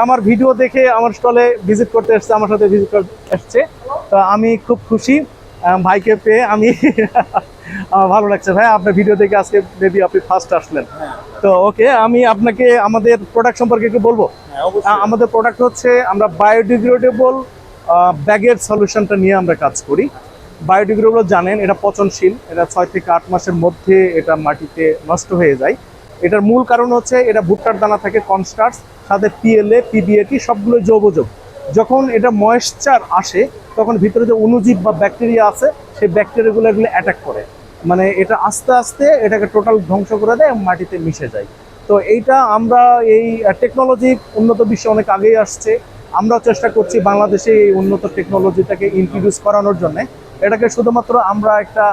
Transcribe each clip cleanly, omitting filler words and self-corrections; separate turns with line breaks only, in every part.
আমার ভিডিও দেখে আমার স্টলে ভিজিট করতে এসছে, আমার সাথে ভিজিট করতে এসছে। তো আমি খুব খুশি ভাইকে পেয়ে। আমি আমার ভালো লাগছে ভাই, আপনার ভিডিও দেখে আজকে মেবি আপনি ফার্স্ট আসলেন। তো ওকে, আমি আপনাকে আমাদের প্রোডাক্ট সম্পর্কে একটু বলবো। আমাদের প্রোডাক্ট হচ্ছে আমরা বায়োডিগ্রেডেবল ব্যাগের সলিউশনটা নিয়ে আমরা কাজ করি। বায়োডিগ্রেডেবল জানেন এটা পচনশীল, এটা 6 থেকে 8 মাসের মধ্যে এটা মাটিতে নষ্ট হয়ে যায়। এটার মূল কারণ হচ্ছে এটা ভুট্টার দানা থেকে কনস্টার্চ, সাথে পিএলএ পিবিএটি সবগুলো যৌগযোগ। যখন এটা ময়েশ্চার আসে তখন ভিতরে যে অণুজীব বা ব্যাকটেরিয়া আছে সেই ব্যাকটেরিয়াগুলো এগুলো অ্যাটাক করে, মানে এটা আস্তে আস্তে এটাকে টোটাল ধ্বংস করে দেয় এবং মাটিতে মিশে যায়। তো এইটা আমরা এই টেকনোলজি উন্নত বিশ্বে অনেক আগেই আসছে, আমরাও চেষ্টা করছি বাংলাদেশে এই উন্নত টেকনোলজিটাকে ইন্ট্রোডিউস করানোর জন্য। এটাকে শুধুমাত্র আমরা একটা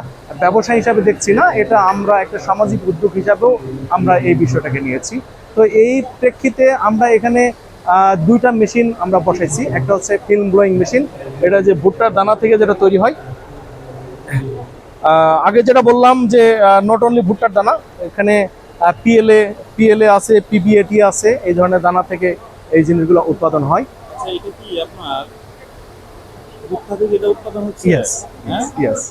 ব্যবসা হিসাবে দেখছি না, এটা আমরা একটা সামাজিক উদ্যোগ হিসাবেও আমরা এই বিষয়টাকে নিয়েছি। তো এই প্রেক্ষিতে আমরা এখানে দুইটা মেশিন আমরা বসাইছি। একটা হচ্ছে ফিল্ম ব্লোয়িং মেশিন, এটা যে ভুট্টার দানা থেকে যেটা তৈরি হয়। আগে যেটা বললাম যে নট অনলি ভুট্টার দানা, এখানে পিএলএ আছে, পিবিএটি আছে, এই ধরনের দানা থেকে এই জিনিসগুলো উৎপাদন হয়।
এটা কি আপনার ভুট্টা থেকে এটা উৎপাদন হচ্ছে?
Yes, yes.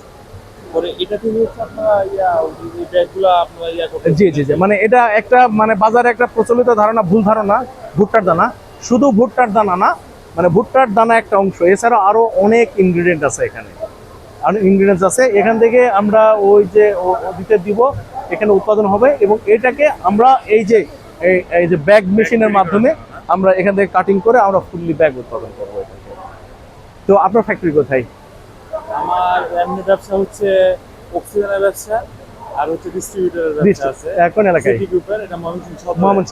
পরে এটা থেকে হচ্ছে আপনারা এই ব্যাগগুলো আপনারা করতে?
জি জি জি, মানে এটা একটা মানে বাজারে একটা প্রচলিত ধারণা, ভুল ধারণা। ভুট্টার দানা শুধু ভুট্টার দানা না, মানে ভুট্টার দানা একটা অংশ, এছাড়া আরো অনেক ইনগ্রিডিয়েন্ট আছে এখানে, আর ইনগ্রিডিয়েন্টস আছে। এখান থেকে আমরা ওই যে দিতে দিব, এখানে উৎপাদন হবে এবং এটাকে আমরা এই যে ব্যাগ মেশিনের মাধ্যমে আমরা এখান থেকে কাটিং করে আমরা ফুললি ব্যাগ উৎপাদন করবো এটাকে। তো আপনার ফ্যাক্টরি কোথায়?
আমার এমনি ব্যবসা হচ্ছে অক্সিজেনের ব্যবসা, আর হচ্ছে ডিস্ট্রিবিউটরের ব্যবসা আছে।
কোন এলাকায়?
সিটি গ্রুপের, এটা ময়মনসিংহ।